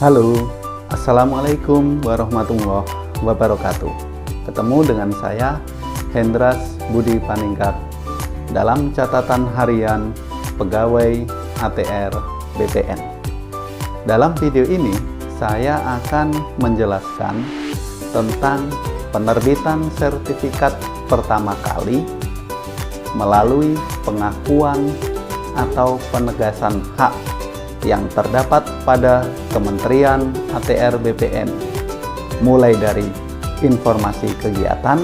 Halo, Assalamualaikum warahmatullahi wabarakatuh. Ketemu dengan saya, Hendras Budi Paningkat, dalam catatan harian pegawai ATR BPN. Dalam video ini, saya akan menjelaskan tentang penerbitan sertifikat pertama kali melalui pengakuan atau penegasan hak yang terdapat pada Kementerian ATR BPN, mulai dari informasi kegiatan,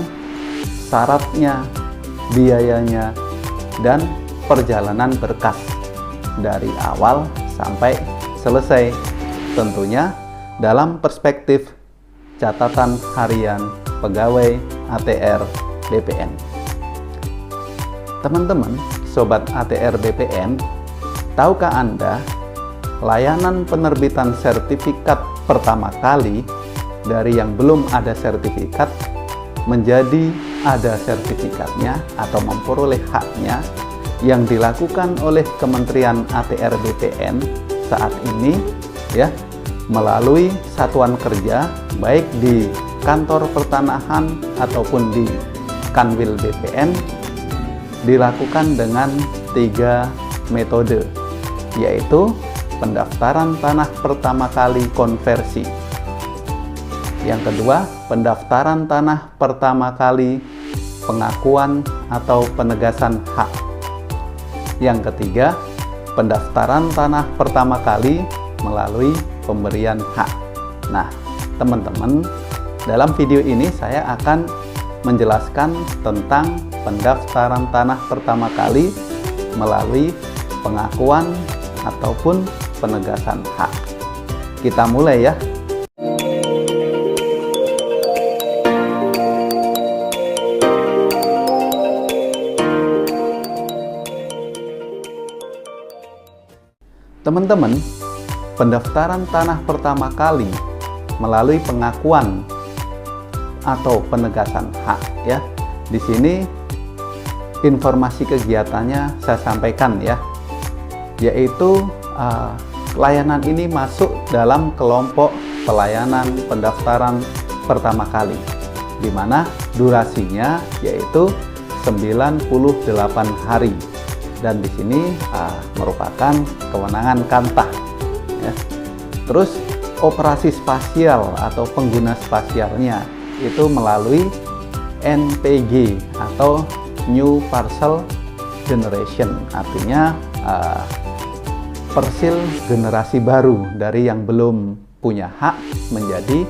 syaratnya, biayanya, dan perjalanan berkas dari awal sampai selesai, tentunya dalam perspektif catatan harian pegawai ATR BPN. Teman-teman, Sobat ATR BPN, tahukah Anda layanan penerbitan sertifikat pertama kali dari yang belum ada sertifikat menjadi ada sertifikatnya atau memperoleh haknya yang dilakukan oleh Kementerian ATR BPN saat ini ya, melalui satuan kerja baik di kantor pertanahan ataupun di Kanwil BPN dilakukan dengan 3 metode, yaitu pendaftaran tanah pertama kali konversi, yang kedua pendaftaran tanah pertama kali pengakuan atau penegasan hak, yang ketiga pendaftaran tanah pertama kali melalui pemberian hak. Nah, teman-teman, dalam video ini saya akan menjelaskan tentang pendaftaran tanah pertama kali melalui pengakuan ataupun penegasan hak. Kita mulai ya. Teman-teman, pendaftaran tanah pertama kali melalui pengakuan atau penegasan hak ya. Di sini informasi kegiatannya saya sampaikan ya, yaitu layanan ini masuk dalam kelompok pelayanan pendaftaran pertama kali, di mana durasinya yaitu 98 hari, dan di sini merupakan kewenangan Kantah ya. Terus operasi spasial atau pengguna spasialnya itu melalui NPG atau New Parcel Generation, artinya persil generasi baru dari yang belum punya hak menjadi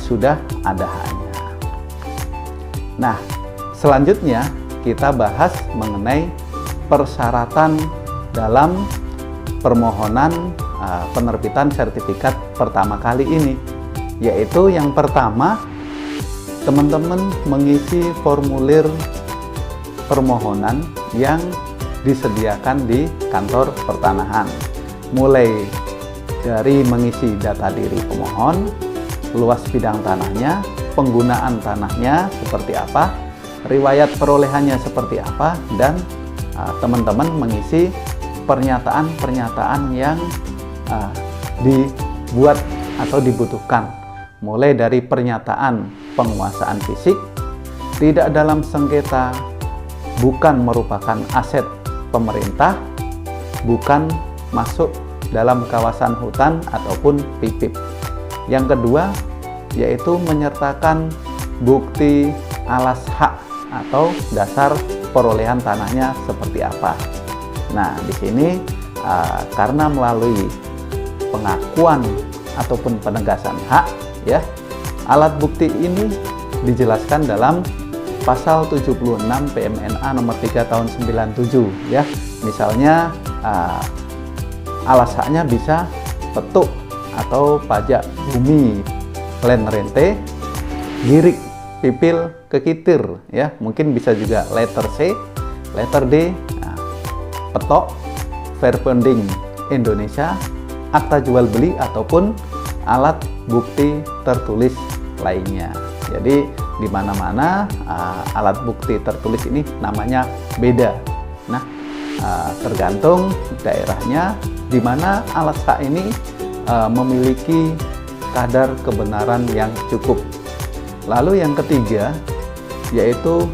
sudah ada haknya. Nah, selanjutnya kita bahas mengenai persyaratan dalam permohonan penerbitan sertifikat pertama kali ini, yaitu yang pertama, teman-teman mengisi formulir permohonan yang disediakan di kantor pertanahan, mulai dari mengisi data diri pemohon, luas bidang tanahnya, penggunaan tanahnya seperti apa, riwayat perolehannya seperti apa, dan teman-teman mengisi pernyataan-pernyataan yang dibuat atau dibutuhkan, mulai dari pernyataan penguasaan fisik, tidak dalam sengketa, bukan merupakan aset pemerintah, bukan masuk dalam kawasan hutan ataupun PIPIP. Yang kedua yaitu menyertakan bukti alas hak atau dasar perolehan tanahnya seperti apa. Nah, di sini karena melalui pengakuan ataupun penegasan hak ya, alat bukti ini dijelaskan dalam Pasal 76 PMNA nomor 3 tahun 97 ya. Misalnya alas haknya bisa petuk atau pajak bumi, land rente, girik, pipil, kekitir ya. Mungkin bisa juga letter C, letter D, petok, fair funding Indonesia, akta jual beli ataupun alat bukti tertulis lainnya. Jadi di mana-mana alat bukti tertulis ini namanya beda. Nah, tergantung daerahnya di mana alat hak ini memiliki kadar kebenaran yang cukup. Lalu yang ketiga yaitu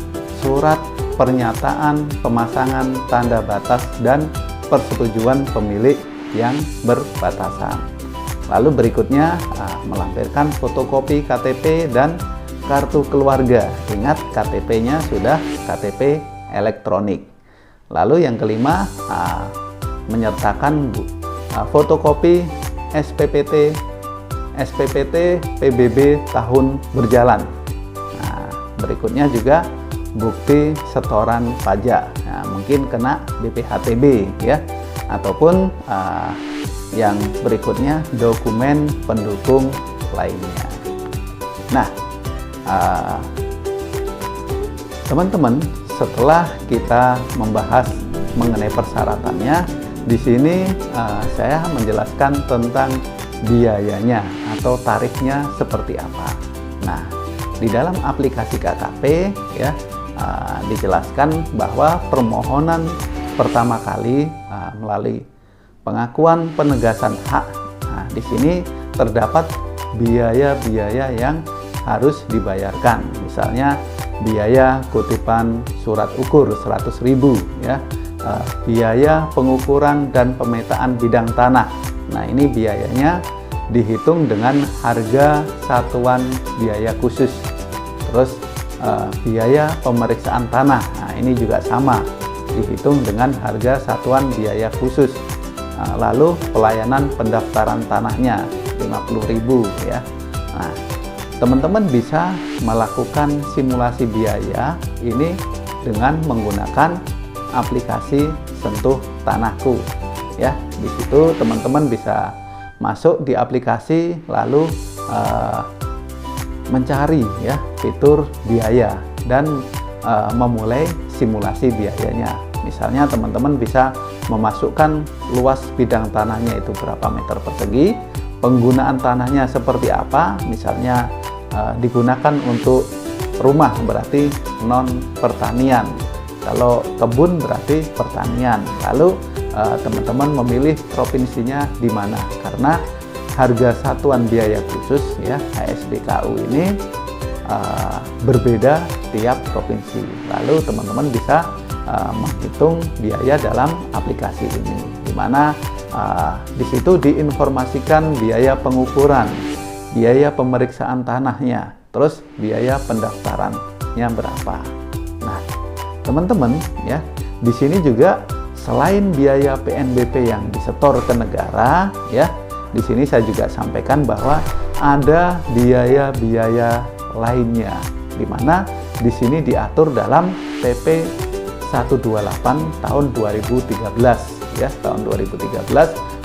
surat pernyataan pemasangan tanda batas dan persetujuan pemilik yang berbatasan. Lalu berikutnya melampirkan fotokopi KTP dan kartu keluarga. Ingat, KTP-nya sudah KTP elektronik. Lalu yang kelima, menyertakan fotokopi SPPT PBB tahun berjalan. Nah, berikutnya juga bukti setoran pajak. Nah, mungkin kena BPHTB ya, ataupun yang berikutnya dokumen pendukung lainnya. Nah, teman-teman, setelah kita membahas mengenai persyaratannya, di sini saya menjelaskan tentang biayanya atau tarifnya seperti apa. Nah, di dalam aplikasi KKP ya dijelaskan bahwa permohonan pertama kali melalui pengakuan penegasan hak. Nah, di sini terdapat biaya-biaya yang harus dibayarkan. Misalnya biaya kutipan surat ukur 100.000 ya, biaya pengukuran dan pemetaan bidang tanah. Nah, ini biayanya dihitung dengan harga satuan biaya khusus. Terus biaya pemeriksaan tanah, nah ini juga sama, dihitung dengan harga satuan biaya khusus. Lalu pelayanan pendaftaran tanahnya 50.000 ya. Nah, teman-teman bisa melakukan simulasi biaya ini dengan menggunakan aplikasi Sentuh Tanahku ya. Di situ teman-teman bisa masuk di aplikasi lalu mencari ya fitur biaya dan memulai simulasi biayanya. Misalnya teman-teman bisa memasukkan luas bidang tanahnya itu berapa meter persegi, penggunaan tanahnya seperti apa, misalnya digunakan untuk rumah berarti non pertanian, kalau kebun berarti pertanian. Lalu teman-teman memilih provinsinya di mana, karena harga satuan biaya khusus ya HSBKU ini berbeda tiap provinsi. Lalu teman-teman bisa menghitung biaya dalam aplikasi ini, di mana di situ diinformasikan biaya pengukuran, biaya pemeriksaan tanahnya, terus biaya pendaftarannya berapa. Nah, teman-teman ya, di sini juga selain biaya PNBP yang disetor ke negara ya, di sini saya juga sampaikan bahwa ada biaya-biaya lainnya, di mana di sini diatur dalam PP 128 tahun 2013 ya, tahun 2013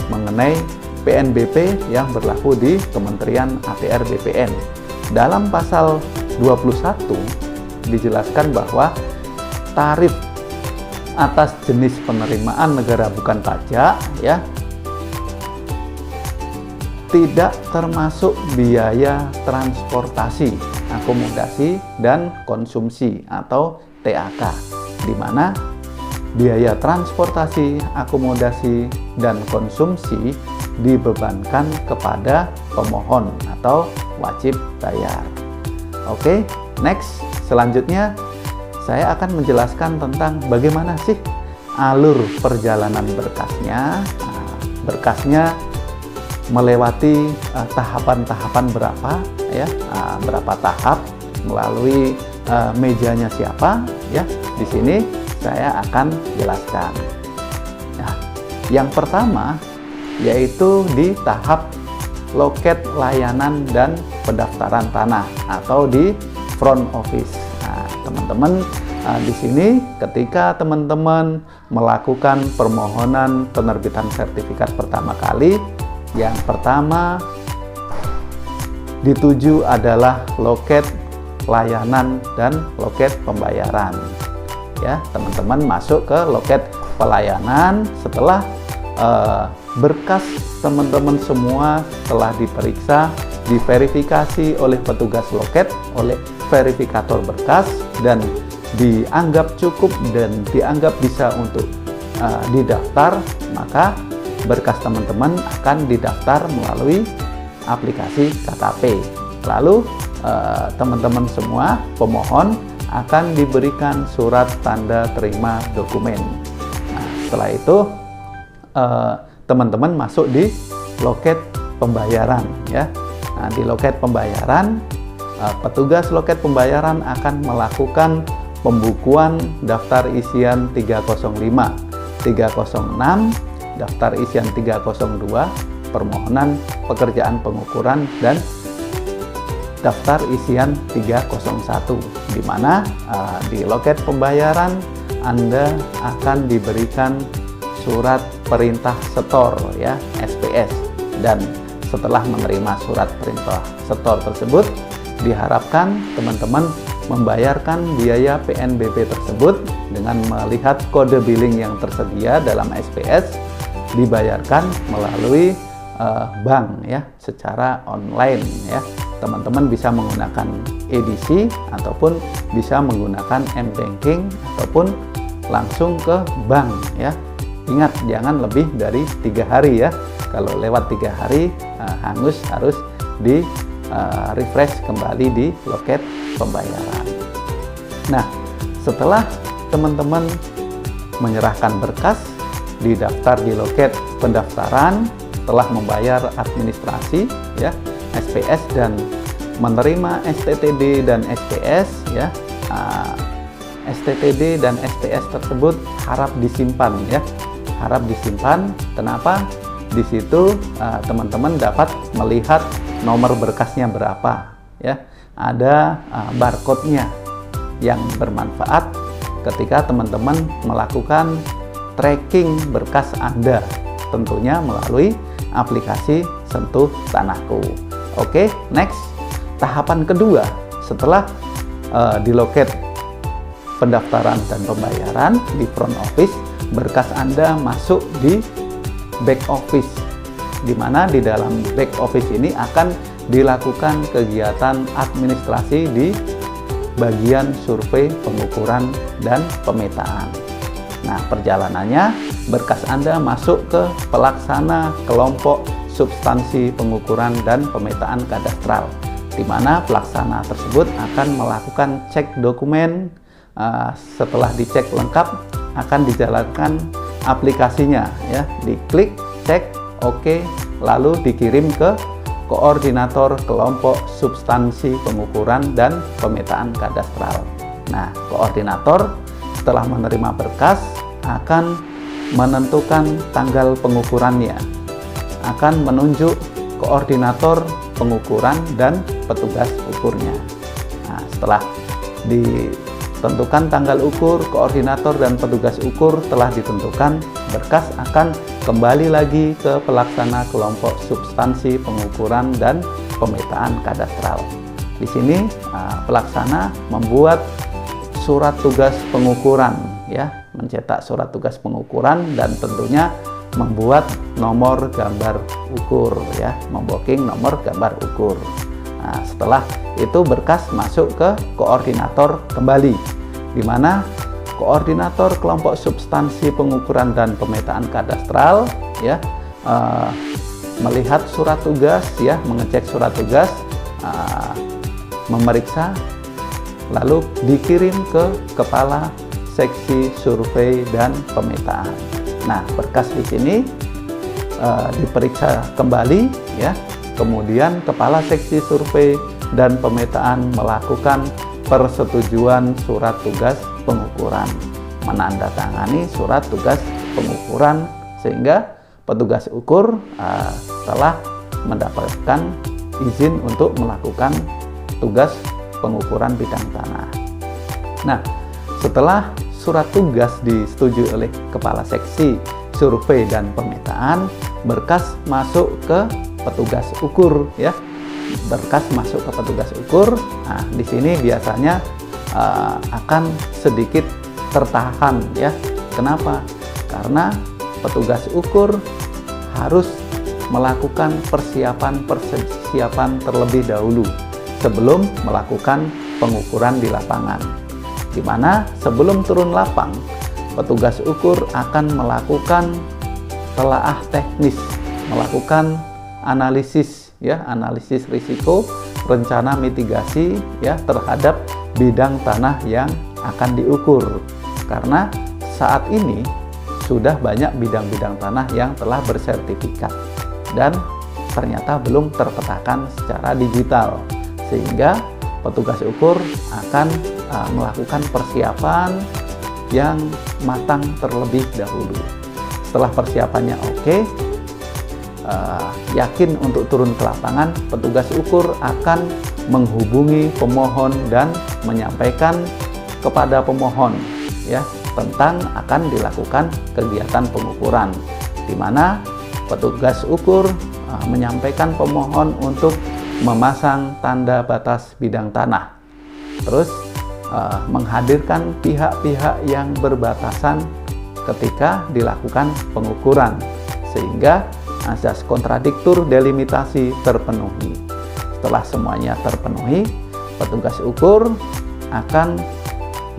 mengenai PNBP yang berlaku di Kementerian APR BPN. Dalam pasal 21 dijelaskan bahwa tarif atas jenis penerimaan negara bukan pajak ya tidak termasuk biaya transportasi, akomodasi, dan konsumsi atau TAK, di mana biaya transportasi, akomodasi, dan konsumsi dibebankan kepada pemohon atau wajib bayar. Oke, next, selanjutnya saya akan menjelaskan tentang bagaimana sih alur perjalanan berkasnya. Berkasnya melewati tahapan-tahapan berapa ya, berapa tahap, melalui mejanya siapa ya. Di sini saya akan jelaskan. Nah, yang pertama yaitu di tahap loket layanan dan pendaftaran tanah atau di front office. Nah, teman-teman, di sini ketika teman-teman melakukan permohonan penerbitan sertifikat pertama kali, yang pertama dituju adalah loket layanan dan loket pembayaran. Ya, teman-teman masuk ke loket pelayanan. Setelah berkas teman-teman semua telah diperiksa, diverifikasi oleh petugas loket, oleh verifikator berkas, dan dianggap cukup dan dianggap bisa untuk didaftar, maka berkas teman-teman akan didaftar melalui aplikasi KKP. Lalu teman-teman semua pemohon akan diberikan surat tanda terima dokumen. Nah, setelah itu teman-teman masuk di loket pembayaran ya. Nah, di loket pembayaran, petugas loket pembayaran akan melakukan pembukuan daftar isian 305, 306, daftar isian 302, permohonan pekerjaan pengukuran, dan daftar isian 301, di mana di loket pembayaran Anda akan diberikan surat perintah setor ya, SPS, dan setelah menerima surat perintah setor tersebut diharapkan teman-teman membayarkan biaya PNBP tersebut dengan melihat kode billing yang tersedia dalam SPS, dibayarkan melalui bank ya, secara online ya. Teman-teman bisa menggunakan EDC ataupun bisa menggunakan M-Banking ataupun langsung ke bank ya. Ingat, jangan lebih dari 3 hari ya. Kalau lewat 3 hari hangus, harus di refresh kembali di loket pembayaran. Nah, setelah teman-teman menyerahkan berkas, didaftar di loket pendaftaran, telah membayar administrasi ya, SPS, dan menerima STTD dan SPS ya. STTD dan SPS tersebut harap disimpan ya, harap disimpan. Kenapa? Di situ teman-teman dapat melihat nomor berkasnya berapa ya, ada barcode-nya yang bermanfaat ketika teman-teman melakukan tracking berkas Anda, tentunya melalui aplikasi Sentuh Tanahku. Oke, next, tahapan kedua setelah di loket pendaftaran dan pembayaran di front office, berkas Anda masuk di back office, di mana di dalam back office ini akan dilakukan kegiatan administrasi di bagian survei, pengukuran, dan pemetaan. Nah, perjalanannya berkas Anda masuk ke pelaksana kelompok substansi pengukuran dan pemetaan kadastral, di mana pelaksana tersebut akan melakukan cek dokumen. Setelah dicek lengkap, akan dijalankan aplikasinya ya, diklik, cek, oke, lalu dikirim ke koordinator kelompok substansi pengukuran dan pemetaan kadastral. Nah, koordinator setelah menerima berkas akan menentukan tanggal pengukurannya, akan menunjuk koordinator pengukuran dan petugas ukurnya. Nah, setelah ditentukan tanggal ukur, koordinator dan petugas ukur telah ditentukan, berkas akan kembali lagi ke pelaksana kelompok substansi pengukuran dan pemetaan kadastral. Di sini pelaksana membuat surat tugas pengukuran ya, mencetak surat tugas pengukuran dan tentunya membuat nomor gambar ukur ya, membooking nomor gambar ukur. Nah, setelah itu berkas masuk ke koordinator kembali, di mana koordinator kelompok substansi pengukuran dan pemetaan kadastral ya, melihat surat tugas ya, mengecek surat tugas, memeriksa, lalu dikirim ke kepala seksi survei dan pemetaan. Nah, berkas di sini diperiksa kembali ya. Kemudian kepala seksi survei dan pemetaan melakukan persetujuan surat tugas pengukuran, menandatangani surat tugas pengukuran, sehingga petugas ukur telah mendapatkan izin untuk melakukan tugas pengukuran bidang tanah. Nah, setelah surat tugas disetujui oleh kepala seksi survei dan pemetaan, berkas masuk ke petugas ukur ya. Berkas masuk ke petugas ukur. Nah, di sini biasanya akan sedikit tertahan ya. Kenapa? Karena petugas ukur harus melakukan persiapan terlebih dahulu sebelum melakukan pengukuran di lapangan, di mana sebelum turun lapang, petugas ukur akan melakukan telaah teknis, melakukan analisis analisis risiko, rencana mitigasi terhadap bidang tanah yang akan diukur. Karena saat ini sudah banyak bidang-bidang tanah yang telah bersertifikat dan ternyata belum terpetakan secara digital, sehingga petugas ukur akan melakukan persiapan yang matang terlebih dahulu. Setelah persiapannya oke, yakin untuk turun ke lapangan, petugas ukur akan menghubungi pemohon dan menyampaikan kepada pemohon tentang akan dilakukan kegiatan pengukuran, di mana petugas ukur menyampaikan pemohon untuk memasang tanda batas bidang tanah, terus menghadirkan pihak-pihak yang berbatasan ketika dilakukan pengukuran, sehingga asas kontradiktur delimitasi terpenuhi. Setelah semuanya terpenuhi, petugas ukur akan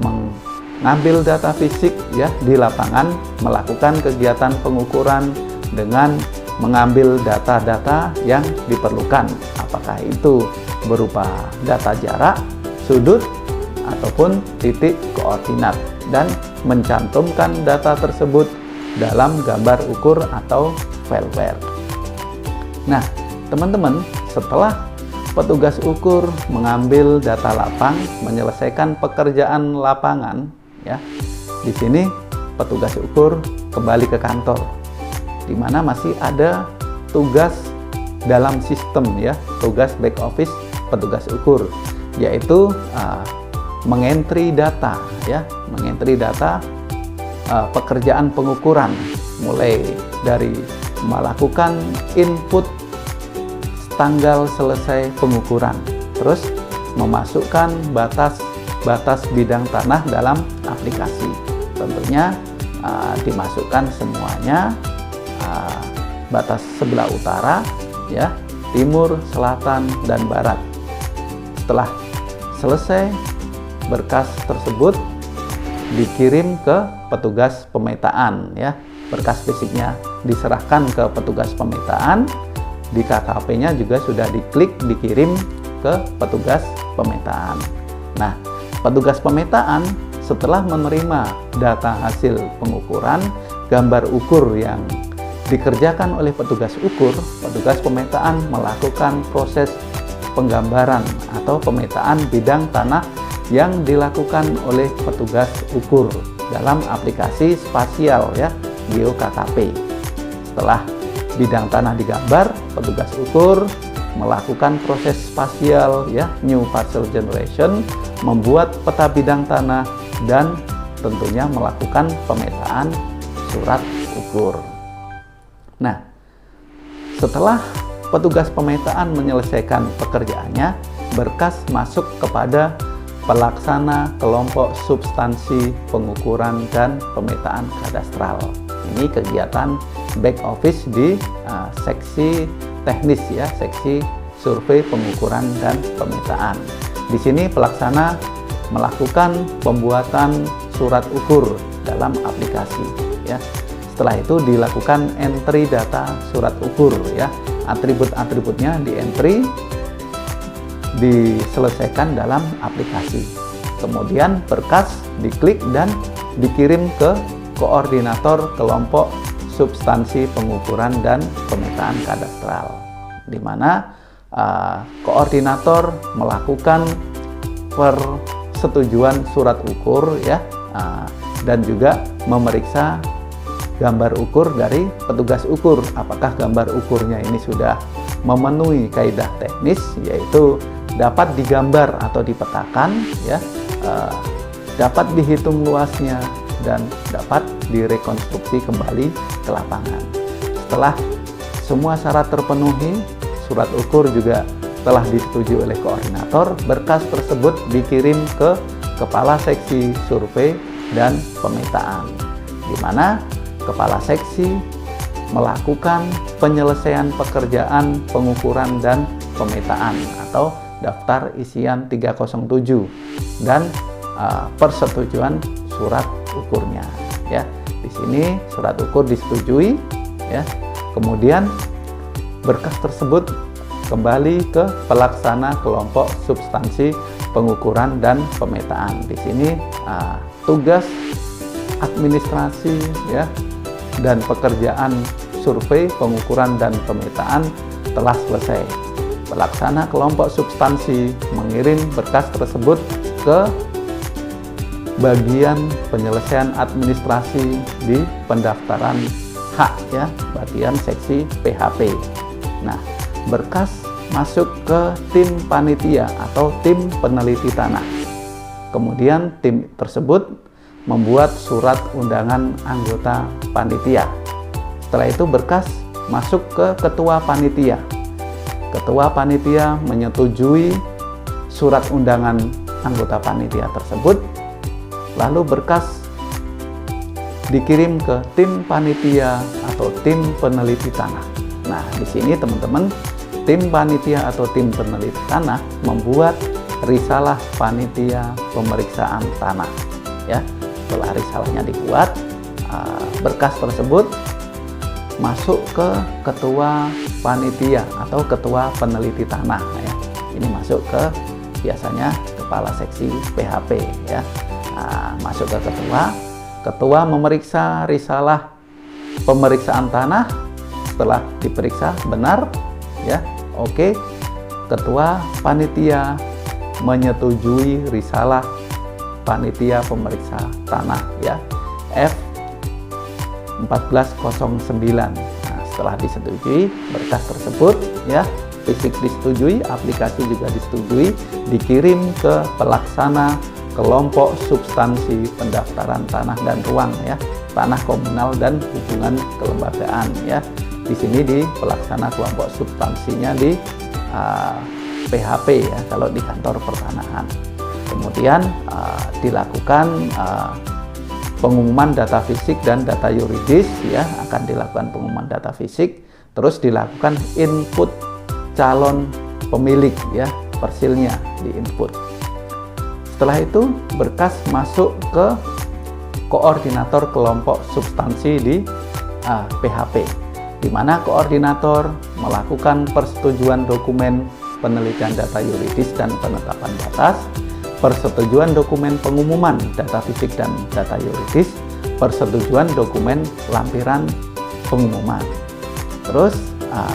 mengambil data fisik di lapangan, melakukan kegiatan pengukuran dengan mengambil data-data yang diperlukan, apakah itu berupa data jarak, sudut, ataupun titik koordinat, dan mencantumkan data tersebut dalam gambar ukur atau fileware. Nah, teman-teman, setelah petugas ukur mengambil data lapang, menyelesaikan pekerjaan lapangan, di sini petugas ukur kembali ke kantor, di mana masih ada tugas dalam sistem tugas back office petugas ukur, yaitu mengentry data pekerjaan pengukuran, mulai dari melakukan input tanggal selesai pengukuran, terus memasukkan batas bidang tanah dalam aplikasi. Tentunya dimasukkan semuanya, batas sebelah utara, timur, selatan, dan barat. Setelah selesai, berkas tersebut dikirim ke petugas pemetaan, berkas fisiknya diserahkan ke petugas pemetaan, di KKP-nya juga sudah diklik dikirim ke petugas pemetaan. Nah, petugas pemetaan setelah menerima data hasil pengukuran, gambar ukur yang dikerjakan oleh petugas ukur, petugas pemetaan melakukan proses penggambaran atau pemetaan bidang tanah yang dilakukan oleh petugas ukur dalam aplikasi spasial GeoKKP. Setelah bidang tanah digambar, petugas ukur melakukan proses spasial new parcel generation, membuat peta bidang tanah, dan tentunya melakukan pemetaan surat ukur. Nah, setelah petugas pemetaan menyelesaikan pekerjaannya, berkas masuk kepada pelaksana kelompok substansi pengukuran dan pemetaan kadastral. Ini kegiatan back office di seksi teknis seksi survei pengukuran dan pemetaan. Di sini pelaksana melakukan pembuatan surat ukur dalam aplikasi Setelah itu dilakukan entry data surat ukur atribut-atributnya di entry, diselesaikan dalam aplikasi. Kemudian berkas diklik dan dikirim ke koordinator kelompok substansi pengukuran dan pemetaan kadastral, di mana koordinator melakukan persetujuan surat ukur dan juga memeriksa gambar ukur dari petugas ukur, apakah gambar ukurnya ini sudah memenuhi kaidah teknis, yaitu dapat digambar atau dipetakan dapat dihitung luasnya dan dapat direkonstruksi kembali ke lapangan. Setelah semua syarat terpenuhi, surat ukur juga telah disetujui oleh koordinator, berkas tersebut dikirim ke kepala seksi survei dan pemetaan, di mana kepala seksi melakukan penyelesaian pekerjaan pengukuran dan pemetaan atau daftar isian 307 dan persetujuan surat ukurnya. Di sini surat ukur disetujui ya. Kemudian berkas tersebut kembali ke pelaksana kelompok substansi pengukuran dan pemetaan. Di sini tugas administrasi ya dan pekerjaan survei, pengukuran dan pemetaan telah selesai. Pelaksana kelompok substansi mengirim berkas tersebut ke bagian penyelesaian administrasi di pendaftaran hak ya, bagian seksi PHP. Nah, berkas masuk ke tim panitia atau tim peneliti tanah. Kemudian tim tersebut membuat surat undangan anggota panitia. Setelah itu berkas masuk ke ketua panitia. Ketua panitia menyetujui surat undangan anggota panitia tersebut. Lalu berkas dikirim ke tim panitia atau tim peneliti tanah. Nah, di sini teman-teman, tim panitia atau tim peneliti tanah membuat risalah panitia pemeriksaan tanah. Ya, setelah risalahnya dibuat, berkas tersebut masuk ke ketua panitia atau ketua peneliti tanah. Ya, ini masuk ke biasanya kepala seksi PHP. Ya, masuk ke ketua memeriksa risalah pemeriksaan tanah. Setelah diperiksa benar, ya, oke, ketua panitia menyetujui risalah panitia pemeriksa tanah ya F1409. Nah, setelah disetujui berkas tersebut ya, fisik disetujui, aplikasi juga disetujui, dikirim ke pelaksana kelompok substansi pendaftaran tanah dan ruang ya, tanah komunal dan hubungan kelembagaan ya. Di sini di pelaksana kelompok substansinya di PHP ya, kalau di kantor pertanahan. Kemudian dilakukan pengumuman data fisik dan data yuridis ya, akan dilakukan pengumuman data fisik, terus dilakukan input calon pemilik ya, persilnya di input. Setelah itu berkas masuk ke koordinator kelompok substansi di PHP, di mana koordinator melakukan persetujuan dokumen penelitian data yuridis dan penetapan batas, persetujuan dokumen pengumuman data fisik dan data yuridis, persetujuan dokumen lampiran pengumuman. Terus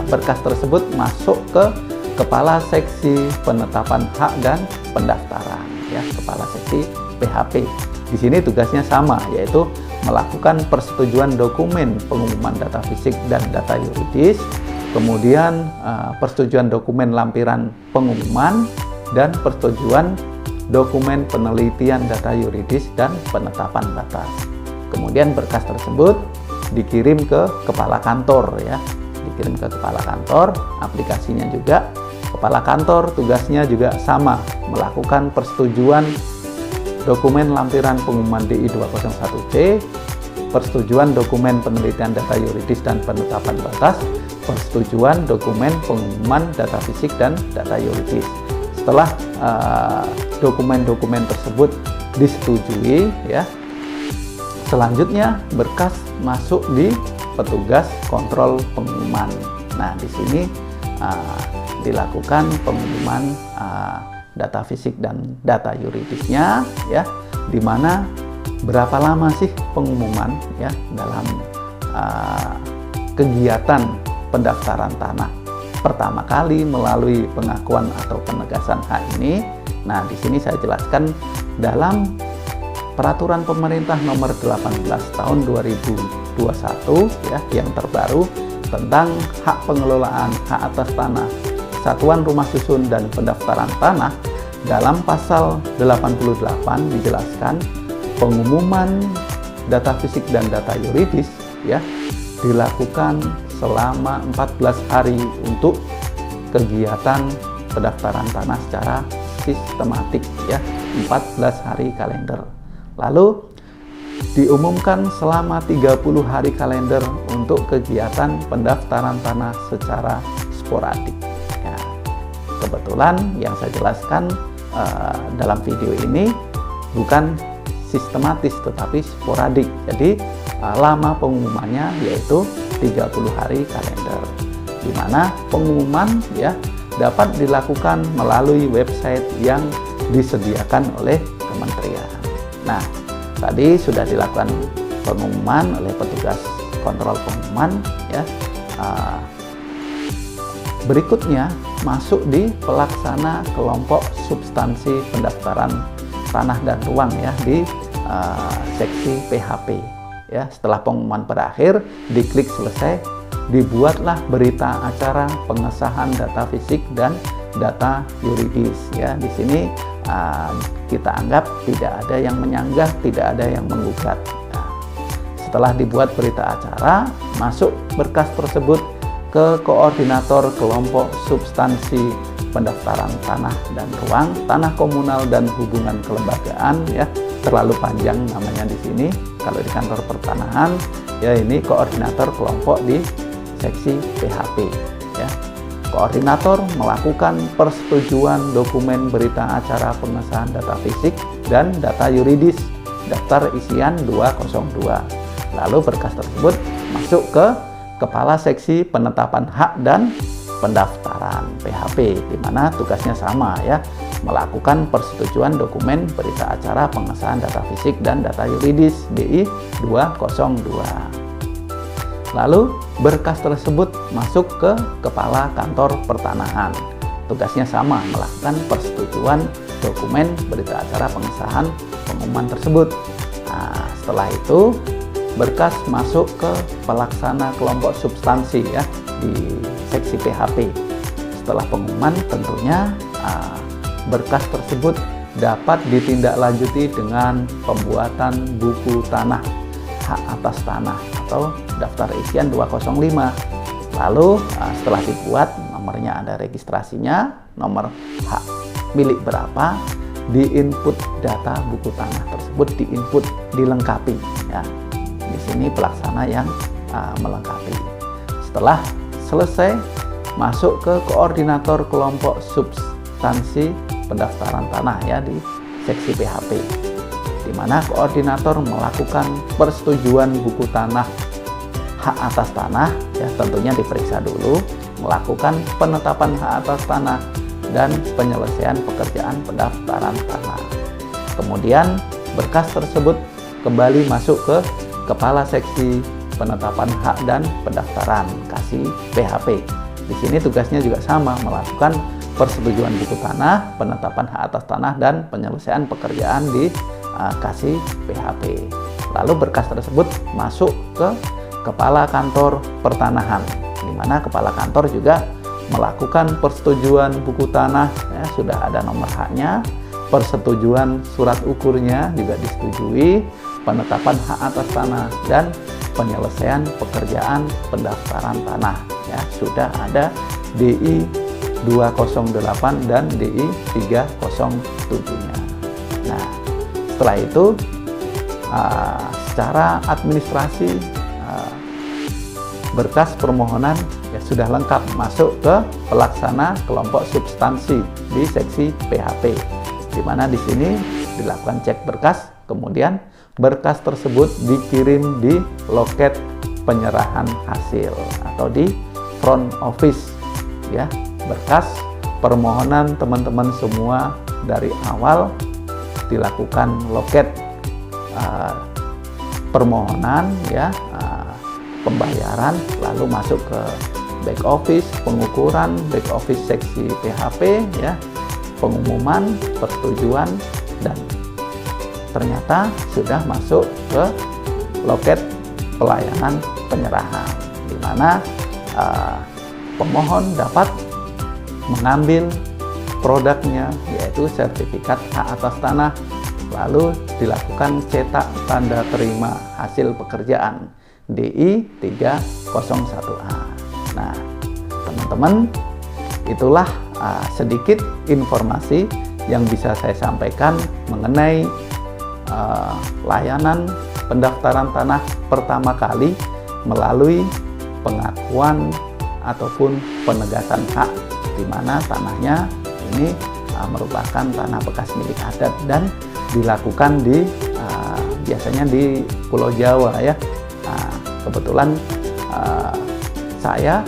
berkas tersebut masuk ke kepala seksi penetapan hak dan pendaftaran ya, kepala seksi PHP. Di sini tugasnya sama, yaitu melakukan persetujuan dokumen pengumuman data fisik dan data yuridis, kemudian persetujuan dokumen lampiran pengumuman, dan persetujuan dokumen penelitian data yuridis dan penetapan batas. Kemudian berkas tersebut dikirim ke kepala kantor ya, dikirim ke kepala kantor, aplikasinya juga kepala kantor tugasnya juga sama, melakukan persetujuan dokumen lampiran pengumuman DI 201C, persetujuan dokumen penelitian data yuridis dan penetapan batas, persetujuan dokumen pengumuman data fisik dan data yuridis. Setelah dokumen-dokumen tersebut disetujui ya, selanjutnya berkas masuk di petugas kontrol pengumuman. Nah, di sini dilakukan pengumuman data fisik dan data yuridisnya ya, di mana berapa lama sih pengumuman ya dalam kegiatan pendaftaran tanah pertama kali melalui pengakuan atau penegasan hak ini. Nah, di sini saya jelaskan dalam peraturan pemerintah nomor 18 tahun 2021 ya, yang terbaru tentang hak pengelolaan hak atas tanah, satuan rumah susun dan pendaftaran tanah. Dalam pasal 88 dijelaskan pengumuman data fisik dan data yuridis ya dilakukan selama 14 hari untuk kegiatan pendaftaran tanah secara sistematik ya, 14 hari kalender. Lalu diumumkan selama 30 hari kalender untuk kegiatan pendaftaran tanah secara sporadik. Ya, kebetulan yang saya jelaskan dalam video ini bukan sistematis tetapi sporadik. Jadi lama pengumumannya yaitu 30 hari kalender, di mana pengumuman ya dapat dilakukan melalui website yang disediakan oleh kementerian. Nah, tadi sudah dilakukan pengumuman oleh petugas kontrol pengumuman ya. Berikutnya masuk di pelaksana kelompok substansi pendaftaran tanah dan ruang ya di seksi PHP ya. Setelah pengumuman berakhir, diklik selesai, dibuatlah berita acara pengesahan data fisik dan data yuridis ya. Di sini kita anggap tidak ada yang menyanggah, tidak ada yang menggugat. Nah, setelah dibuat berita acara, masuk berkas tersebut ke koordinator kelompok substansi pendaftaran tanah dan ruang, tanah komunal dan hubungan kelembagaan ya. Terlalu panjang namanya di sini. Kalau di kantor pertanahan ya ini koordinator kelompok di seksi PHP ya. Koordinator melakukan persetujuan dokumen berita acara pengesahan data fisik dan data yuridis daftar isian 202. Lalu berkas tersebut masuk ke kepala seksi penetapan hak dan pendaftaran PHP, di mana tugasnya sama ya, melakukan persetujuan dokumen berita acara pengesahan data fisik dan data yuridis DI 202. Lalu berkas tersebut masuk ke kepala kantor pertanahan. Tugasnya sama, melakukan persetujuan dokumen berita acara pengesahan pengumuman tersebut. Nah, setelah itu berkas masuk ke pelaksana kelompok substansi ya di seksi PHP. Setelah pengumuman tentunya berkas tersebut dapat ditindaklanjuti dengan pembuatan buku tanah hak atas tanah atau daftar isian 205. Lalu setelah dibuat, nomornya ada registrasinya, nomor hak milik berapa, diinput data buku tanah tersebut, diinput, dilengkapi ya. Di sini pelaksana yang melengkapi. Setelah selesai, masuk ke koordinator kelompok substansi pendaftaran tanah ya di seksi PHP, di mana koordinator melakukan persetujuan buku tanah hak atas tanah ya, tentunya diperiksa dulu, melakukan penetapan hak atas tanah dan penyelesaian pekerjaan pendaftaran tanah. Kemudian berkas tersebut kembali masuk ke kepala seksi penetapan hak dan pendaftaran kasih PHP. Di sini tugasnya juga sama, melakukan persetujuan buku tanah, penetapan hak atas tanah dan penyelesaian pekerjaan di kasih PHP. Lalu berkas tersebut masuk ke kepala kantor pertanahan, di mana kepala kantor juga melakukan persetujuan buku tanah ya, sudah ada nomor haknya, persetujuan surat ukurnya juga disetujui, penetapan hak atas tanah dan penyelesaian pekerjaan pendaftaran tanah ya, sudah ada DI 208 dan DI 307-nya. Nah, setelah itu secara administrasi berkas permohonan ya sudah lengkap, masuk ke pelaksana kelompok substansi di seksi PHP, di mana di sini dilakukan cek berkas, kemudian berkas tersebut dikirim di loket penyerahan hasil atau di front office ya. Berkas permohonan teman-teman semua dari awal dilakukan loket permohonan ya, pembayaran, lalu masuk ke back office, pengukuran back office seksi PHP ya, pengumuman, persetujuan, dan ternyata sudah masuk ke loket pelayanan penyerahan, di mana pemohon dapat mengambil produknya yaitu sertifikat hak atas tanah, lalu dilakukan cetak tanda terima hasil pekerjaan DI 301A. Nah, teman-teman, itulah sedikit informasi yang bisa saya sampaikan mengenai layanan pendaftaran tanah pertama kali melalui pengakuan ataupun penegasan hak, di mana tanahnya ini merupakan tanah bekas milik adat dan dilakukan di biasanya di Pulau Jawa ya. Nah, kebetulan saya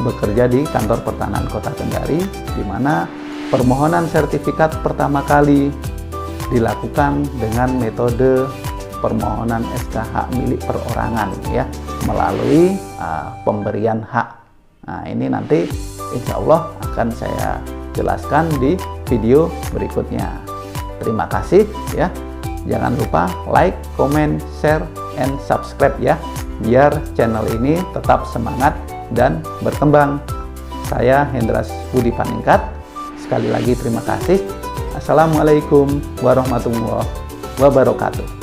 bekerja di Kantor Pertanahan Kota Kendari, di mana permohonan sertifikat pertama kali dilakukan dengan metode permohonan SK hak milik perorangan ya, melalui pemberian hak. Nah, ini nanti insya Allah akan saya jelaskan di video berikutnya. Terima kasih ya. Jangan lupa like, comment, share, and subscribe ya, biar channel ini tetap semangat dan berkembang. Saya Hendras Budi Paningkat. Sekali lagi terima kasih. Assalamualaikum warahmatullahi wabarakatuh.